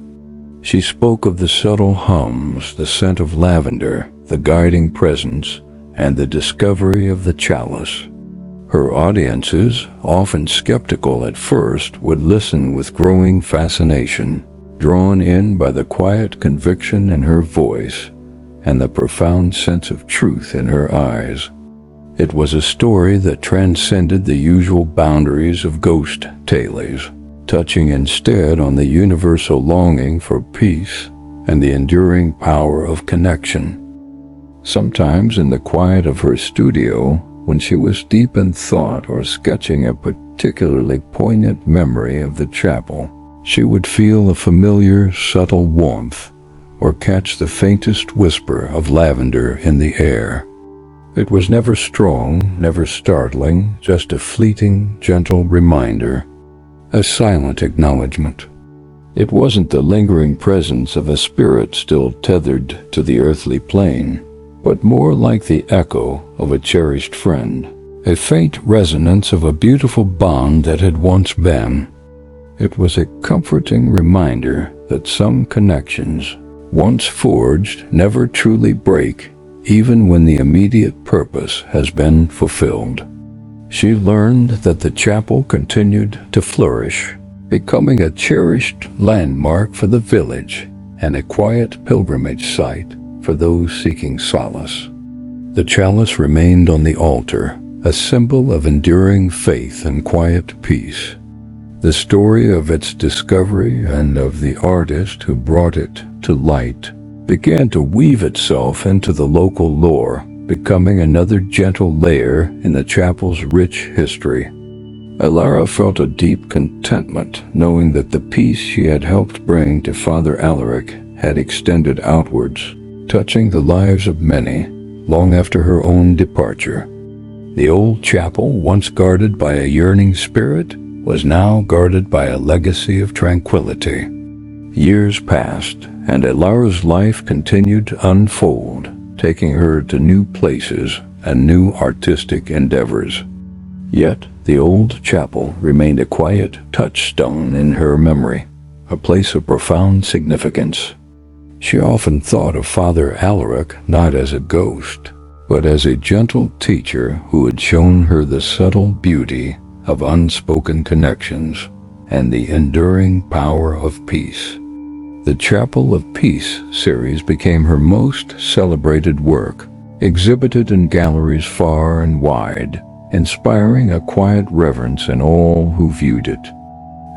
She spoke of the subtle hums, the scent of lavender, the guiding presence, and the discovery of the chalice. Her audiences, often skeptical at first, would listen with growing fascination, drawn in by the quiet conviction in her voice and the profound sense of truth in her eyes. It was a story that transcended the usual boundaries of ghost tales, touching instead on the universal longing for peace and the enduring power of connection. Sometimes in the quiet of her studio, when she was deep in thought or sketching a particularly poignant memory of the chapel, she would feel a familiar, subtle warmth, or catch the faintest whisper of lavender in the air. It was never strong, never startling, just a fleeting, gentle reminder, a silent acknowledgement. It wasn't the lingering presence of a spirit still tethered to the earthly plane, but more like the echo of a cherished friend, a faint resonance of a beautiful bond that had once been. It was a comforting reminder that some connections, once forged, never truly break, even when the immediate purpose has been fulfilled. She learned that the chapel continued to flourish, becoming a cherished landmark for the village and a quiet pilgrimage site for those seeking solace. The chalice remained on the altar, a symbol of enduring faith and quiet peace. The story of its discovery and of the artist who brought it to light began to weave itself into the local lore, becoming another gentle layer in the chapel's rich history. Elara felt a deep contentment knowing that the peace she had helped bring to Father Alaric had extended outwards, touching the lives of many long after her own departure. The old chapel, once guarded by a yearning spirit, was now guarded by a legacy of tranquility. Years passed, and Elara's life continued to unfold, taking her to new places and new artistic endeavors. Yet, the old chapel remained a quiet touchstone in her memory, a place of profound significance. She often thought of Father Alaric not as a ghost, but as a gentle teacher who had shown her the subtle beauty of unspoken connections and the enduring power of peace. The Chapel of Peace series became her most celebrated work, exhibited in galleries far and wide, inspiring a quiet reverence in all who viewed it.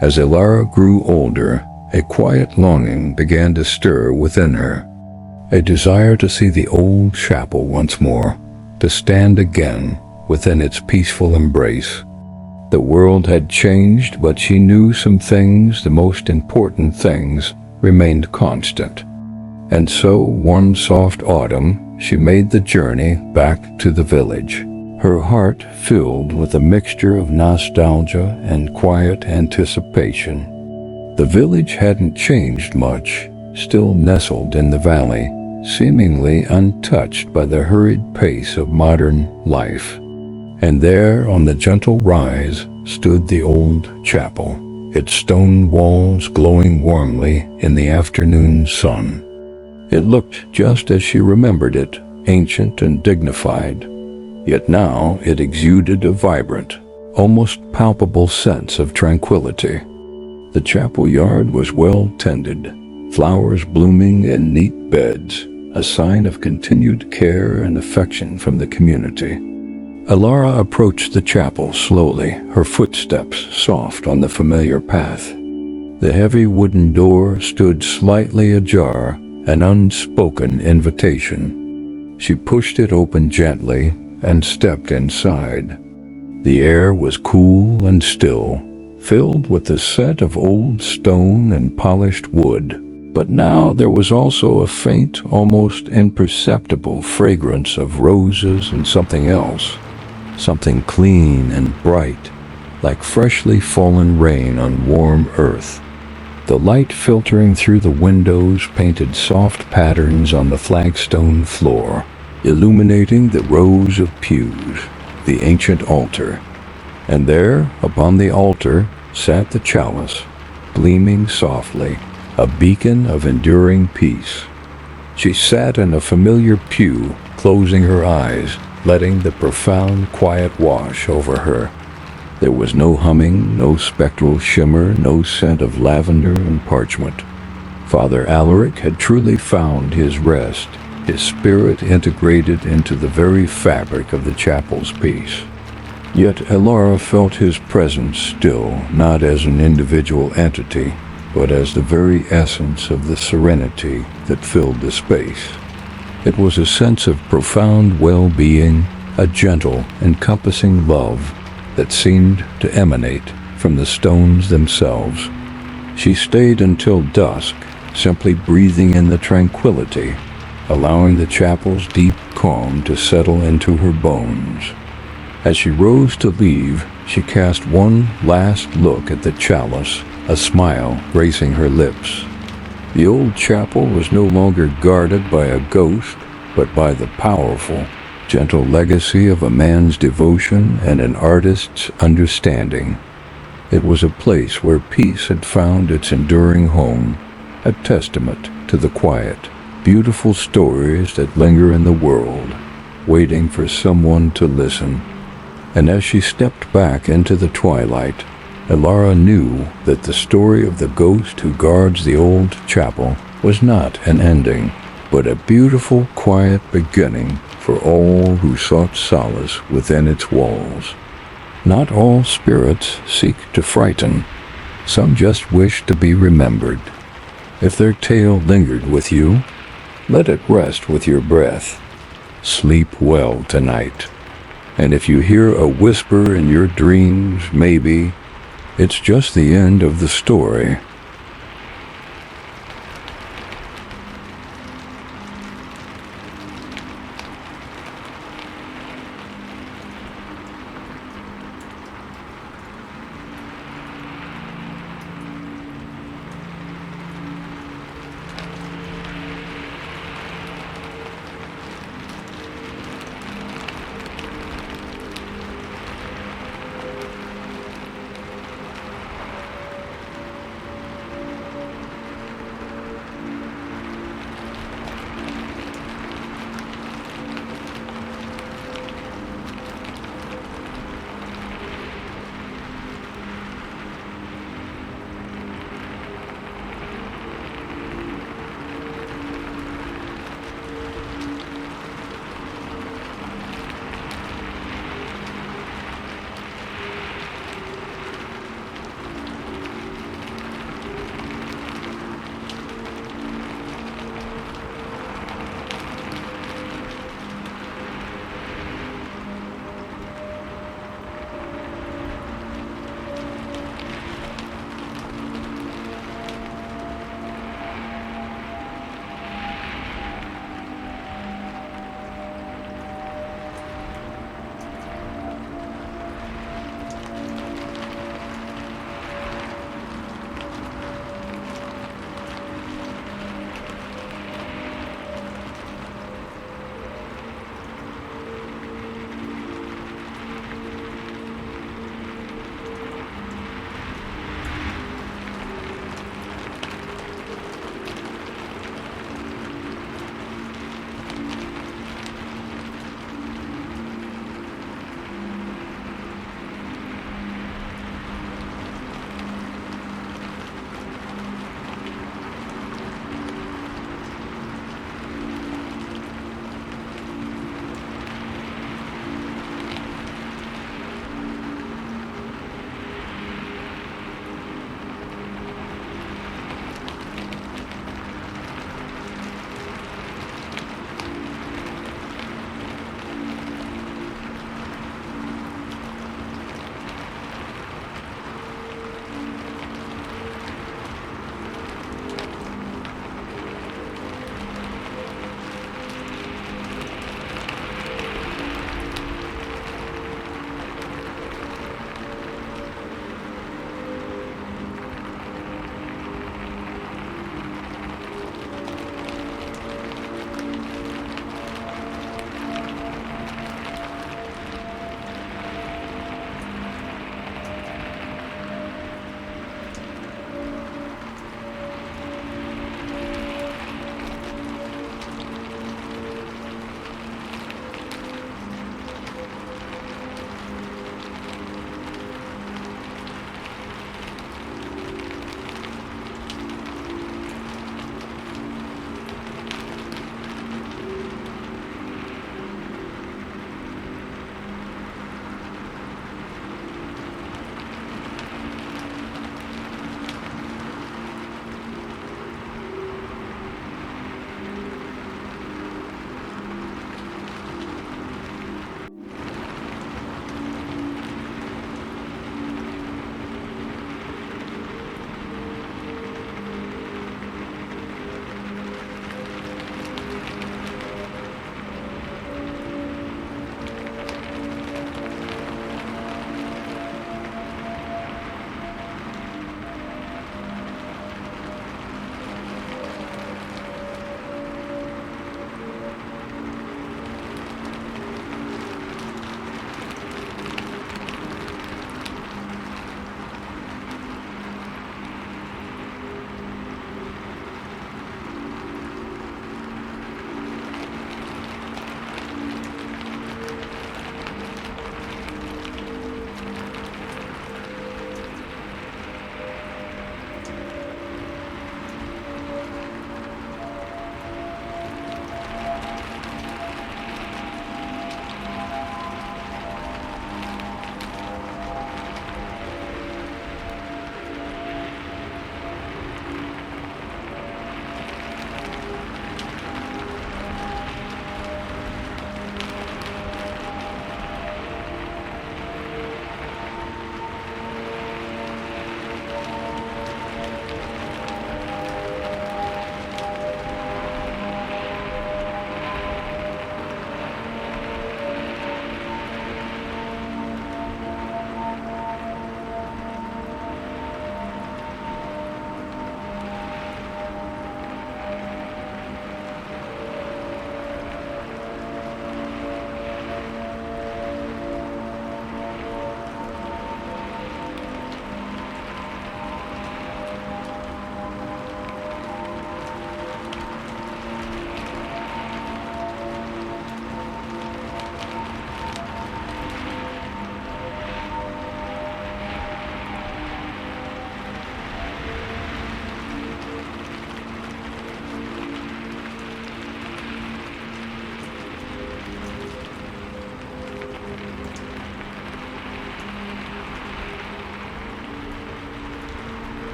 As Elara grew older, a quiet longing began to stir within her, a desire to see the old chapel once more, to stand again within its peaceful embrace. The world had changed, but she knew some things, the most important things, remained constant. And so, one soft autumn, she made the journey back to the village, her heart filled with a mixture of nostalgia and quiet anticipation. The village hadn't changed much, still nestled in the valley, seemingly untouched by the hurried pace of modern life. And there, on the gentle rise, stood the old chapel, its stone walls glowing warmly in the afternoon sun. It looked just as she remembered it, ancient and dignified, yet now it exuded a vibrant, almost palpable sense of tranquility. The chapel yard was well tended, flowers blooming in neat beds, a sign of continued care and affection from the community. Elara approached the chapel slowly, her footsteps soft on the familiar path. The heavy wooden door stood slightly ajar, an unspoken invitation. She pushed it open gently and stepped inside. The air was cool and still, filled with the scent of old stone and polished wood. But now there was also a faint, almost imperceptible fragrance of roses and something else. Something clean and bright, like freshly fallen rain on warm earth. The light filtering through the windows painted soft patterns on the flagstone floor, illuminating the rows of pews, the ancient altar. And there, upon the altar, sat the chalice, gleaming softly, a beacon of enduring peace. She sat in a familiar pew, closing her eyes, letting the profound quiet wash over her. There was no humming, no spectral shimmer, no scent of lavender and parchment. Father Alaric had truly found his rest, his spirit integrated into the very fabric of the chapel's peace. Yet Elara felt his presence still, not as an individual entity, but as the very essence of the serenity that filled the space. It was a sense of profound well-being, a gentle, encompassing love that seemed to emanate from the stones themselves. She stayed until dusk, simply breathing in the tranquility, allowing the chapel's deep calm to settle into her bones. As she rose to leave, she cast one last look at the chalice, a smile gracing her lips. The old chapel was no longer guarded by a ghost, but by the powerful, gentle legacy of a man's devotion and an artist's understanding. It was a place where peace had found its enduring home, a testament to the quiet, beautiful stories that linger in the world, waiting for someone to listen. And as she stepped back into the twilight, Elara knew that the story of the ghost who guards the old chapel was not an ending, but a beautiful, quiet beginning for all who sought solace within its walls. Not all spirits seek to frighten. Some just wish to be remembered. If their tale lingered with you, let it rest with your breath. Sleep well tonight. And if you hear a whisper in your dreams, maybe it's just the end of the story.